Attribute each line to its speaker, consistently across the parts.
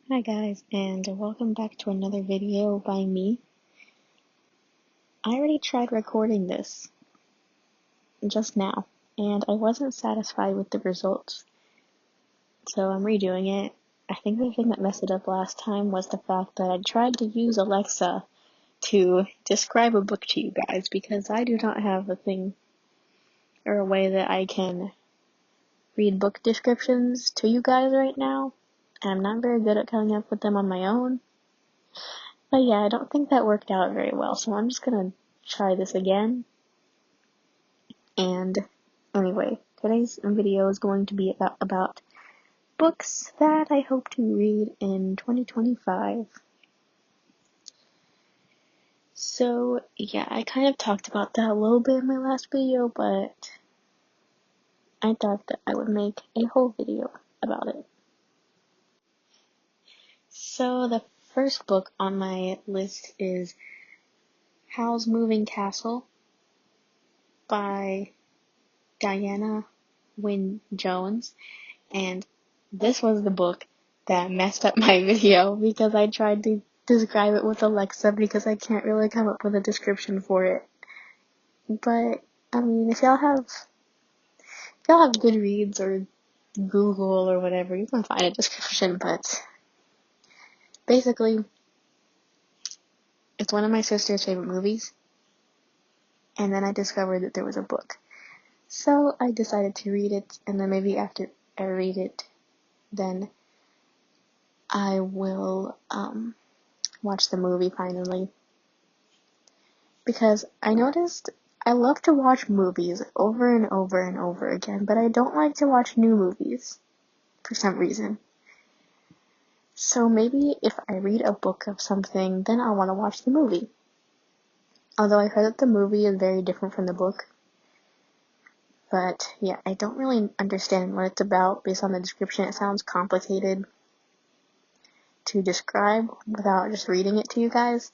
Speaker 1: Hi guys, and welcome back to another video by me. I already tried recording this just now, and I wasn't satisfied with the results, so I'm redoing it. I think the thing that messed it up last time was the fact that I tried to use Alexa to describe a book to you guys, because I do not have a thing or a way that I can read book descriptions to you guys right now, and I'm not very good at coming up with them on my own. But yeah, I don't think that worked out very well, so I'm just gonna try this again. And anyway, today's video is going to be about books that I hope to read in 2025. So yeah, I kind of talked about that a little bit in my last video, but I thought that I would make a whole video about it. So the first book on my list is Howl's Moving Castle by Diana Wynne Jones, and this was the book that messed up my video because I tried to describe it with Alexa because I can't really come up with a description for it. But I mean, if y'all have Goodreads or Google or whatever, you can find a description. But basically, it's one of my sister's favorite movies, and then I discovered that there was a book. So I decided to read it, and then maybe after I read it, then I will watch the movie finally. Because I noticed I love to watch movies over and over and over again, but I don't like to watch new movies for some reason. So maybe if I read a book of something, then I'll want to watch the movie. Although I heard that the movie is very different from the book. But yeah, I don't really understand what it's about based on the description. It sounds complicated to describe without just reading it to you guys.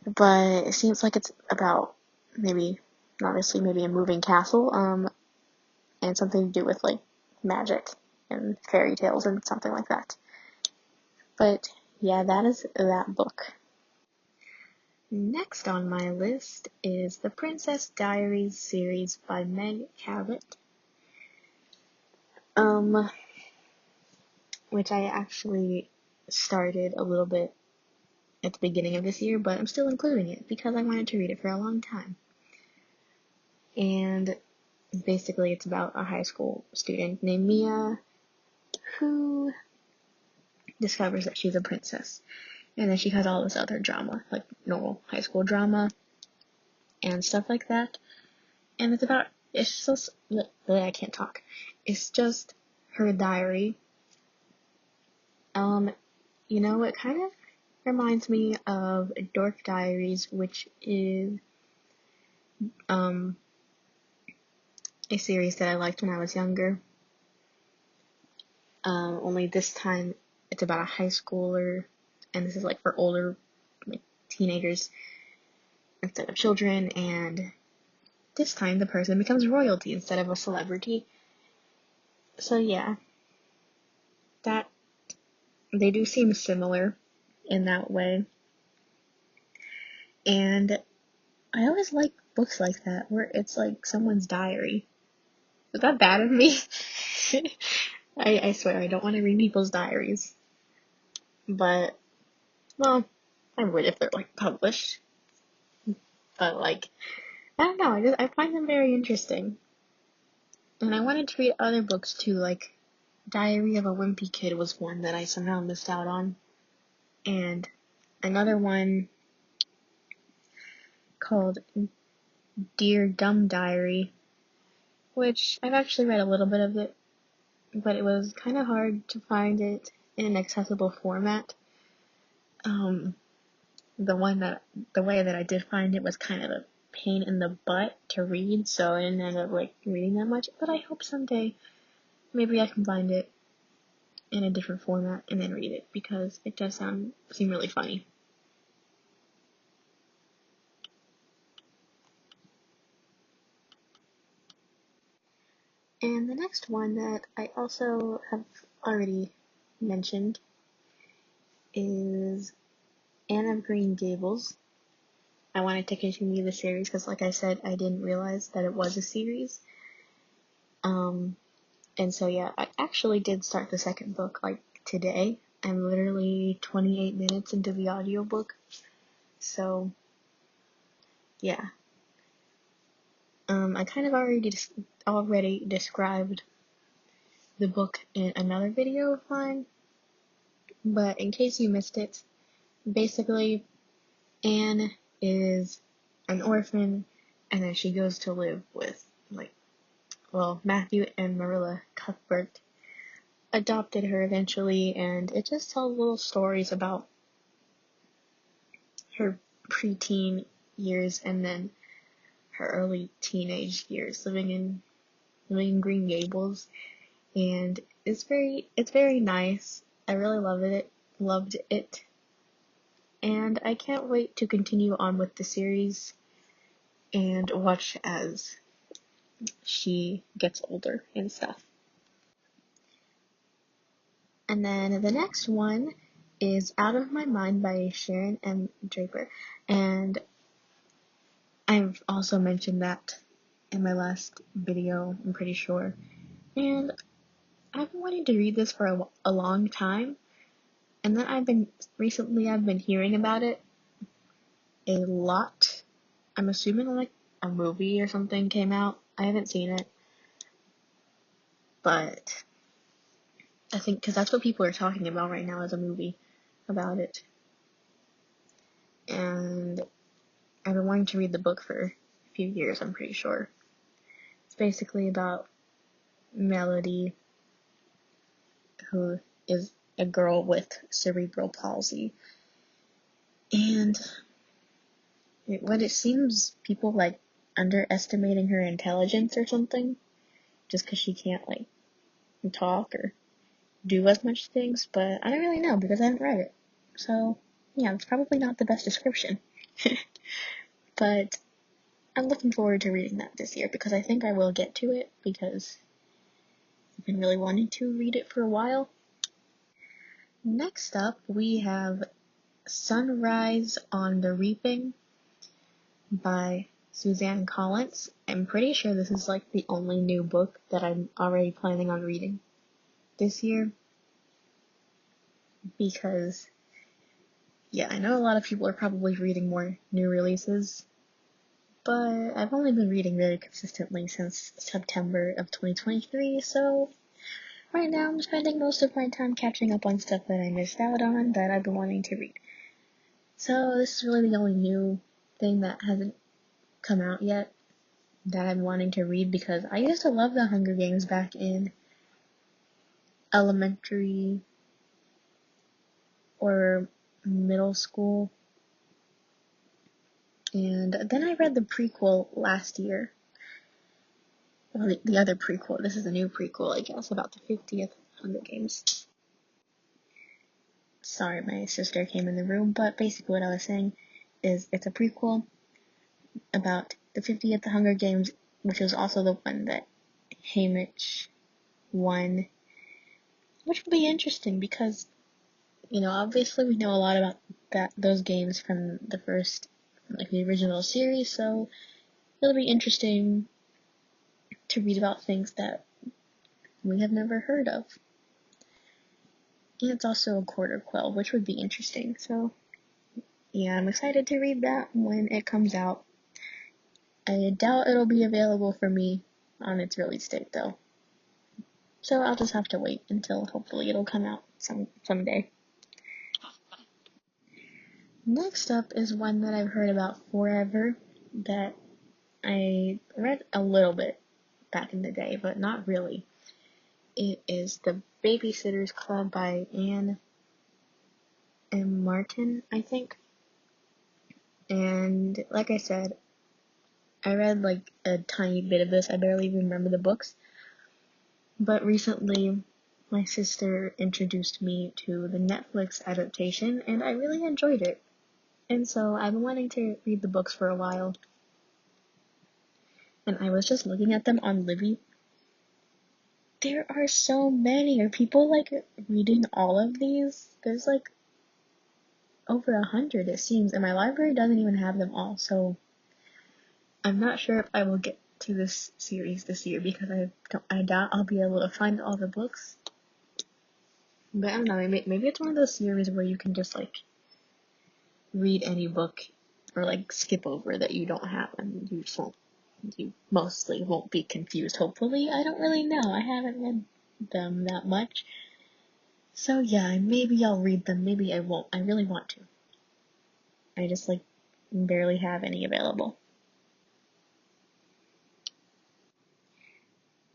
Speaker 1: But it seems like it's about maybe a moving castle, and something to do with like magic and fairy tales and something like that. But yeah, that is that book. Next on my list is The Princess Diaries series by Meg Cabot, which I actually started a little bit at the beginning of this year, but I'm still including it because I wanted to read it for a long time. And basically it's about a high school student named Mia who discovers that she's a princess. And then she has all this other drama, like normal high school drama and stuff like that. And it's just, I can't talk. It's just her diary. It kind of reminds me of Dork Diaries, which is, a series that I liked when I was younger. Only this time it's about a high schooler, and this is like for older, like teenagers instead of children, and this time the person becomes royalty instead of a celebrity. So yeah, that they do seem similar in that way. And I always like books like that where it's like someone's diary. Is that bad of me? I swear I don't want to read people's diaries. But, well, I would if they're like published. But like, I don't know, I find them very interesting. And I wanted to read other books too, like Diary of a Wimpy Kid was one that I somehow missed out on. And another one called Dear Dumb Diary, which I've actually read a little bit of it, but it was kind of hard to find it in an accessible format. The way that I did find it was kind of a pain in the butt to read, so I didn't end up like reading that much, but I hope someday maybe I can find it in a different format and then read it, because it does seem really funny. And the next one that I also have already mentioned is Anne of Green Gables. I wanted to continue the series because, like I said, I didn't realize that it was a series. And so yeah, I actually did start the second book like today. I'm literally 28 minutes into the audiobook. So yeah. I kind of already described the book in another video of mine, but in case you missed it, basically Anne is an orphan, and then she goes to live with Matthew and Marilla Cuthbert adopted her eventually, and it just tells little stories about her preteen years and then her early teenage years living in Green Gables, and it's very nice. I really loved it, and I can't wait to continue on with the series and watch as she gets older and stuff. And then the next one is Out of My Mind by Sharon M. Draper, and I've also mentioned that in my last video, I'm pretty sure. And I've been wanting to read this for a long time, and then I've been hearing about it a lot. I'm assuming like a movie or something came out. I haven't seen it, but I think because that's what people are talking about right now is a movie about it. And I've been wanting to read the book for a few years, I'm pretty sure. It's basically about Melody, who is a girl with cerebral palsy. And what it seems people like underestimating her intelligence or something, just because she can't like talk or do as much things, but I don't really know because I haven't read it. So yeah, it's probably not the best description. But I'm looking forward to reading that this year because I think I will get to it because I've been really wanting to read it for a while. Next up, we have Sunrise on the Reaping by Suzanne Collins. I'm pretty sure this is like the only new book that I'm already planning on reading this year because, yeah, I know a lot of people are probably reading more new releases, but I've only been reading very consistently since September of 2023, so right now I'm spending most of my time catching up on stuff that I missed out on that I've been wanting to read. So this is really the only new thing that hasn't come out yet that I'm wanting to read because I used to love the Hunger Games back in elementary or middle school. And then I read the prequel last year. Well, the other prequel. This is a new prequel, I guess, about the 50th Hunger Games. Sorry, my sister came in the room, but basically what I was saying is it's a prequel about the 50th Hunger Games, which was also the one that Haymitch won, which will be interesting because, obviously we know a lot about those games from the first, like the original series, so it'll be interesting to read about things that we have never heard of. And it's also a quarter quell, which would be interesting, so yeah, I'm excited to read that when it comes out. I doubt it'll be available for me on its release date, though. So I'll just have to wait until hopefully it'll come out someday. Next up is one that I've heard about forever that I read a little bit back in the day, but not really. It is The Babysitter's Club by Anne M. Martin, I think. And like I said, I read like a tiny bit of this. I barely even remember the books. But recently, my sister introduced me to the Netflix adaptation, and I really enjoyed it. And so I've been wanting to read the books for a while. And I was just looking at them on Libby. There are so many. Are people like reading all of these? There's like over 100 it seems, and my library doesn't even have them all, so I'm not sure if I will get to this series this year because I doubt I'll be able to find all the books. But I don't know, maybe it's one of those series where you can just like read any book or like skip over that you don't have, and you mostly won't be confused, hopefully. I don't really know. I haven't read them that much. So yeah, maybe I'll read them, maybe I won't. I really want to. I just like barely have any available.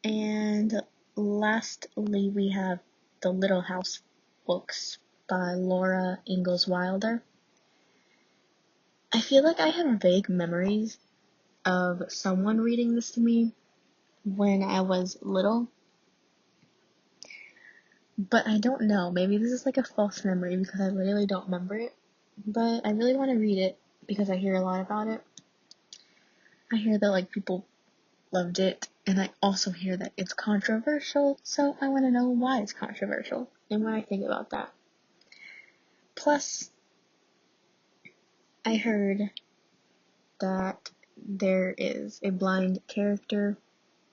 Speaker 1: And lastly, we have the Little House books by Laura Ingalls Wilder. I feel like I have vague memories of someone reading this to me when I was little, but I don't know. Maybe this is like a false memory because I literally don't remember it, but I really want to read it because I hear a lot about it. I hear that like people loved it, and I also hear that it's controversial, so I want to know why it's controversial and what I think about that. Plus, I heard that there is a blind character,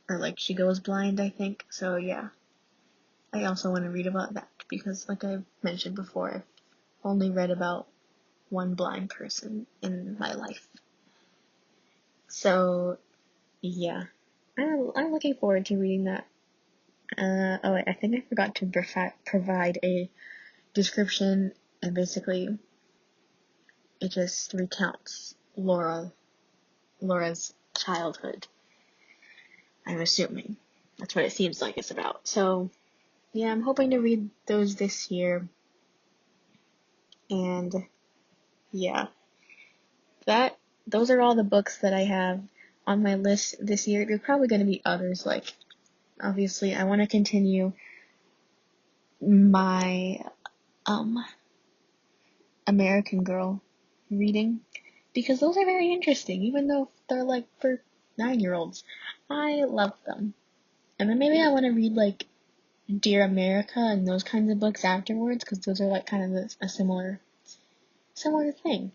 Speaker 1: or like she goes blind, I think, so yeah. I also want to read about that because, like I mentioned before, I've only read about one blind person in my life. So, yeah. I'm looking forward to reading that. Oh wait, I think I forgot to provide a description, and basically it just recounts Laura's childhood. I'm assuming. That's what it seems like it's about. So, yeah, I'm hoping to read those this year. And yeah, those are all the books that I have on my list this year. There's probably going to be others, like obviously I want to continue my American Girl reading because those are very interesting, even though they're like for 9-year-olds. I love them. And then maybe I want to read like Dear America and those kinds of books afterwards, because those are like kind of a similar thing.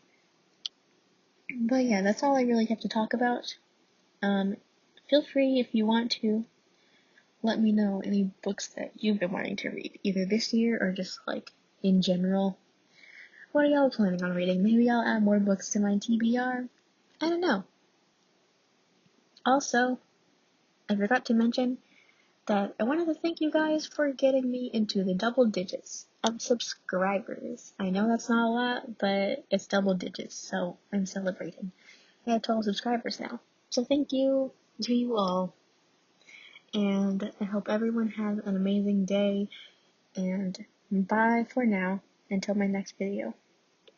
Speaker 1: But yeah, that's all I really have to talk about. Feel free if you want to let me know any books that you've been wanting to read, either this year or just like in general. What are y'all planning on reading? Maybe I'll add more books to my TBR. I don't know. Also, I forgot to mention that I wanted to thank you guys for getting me into the double digits of subscribers. I know that's not a lot, but it's double digits, so I'm celebrating. I have 12 subscribers now. So thank you to you all. And I hope everyone has an amazing day. And bye for now until my next video.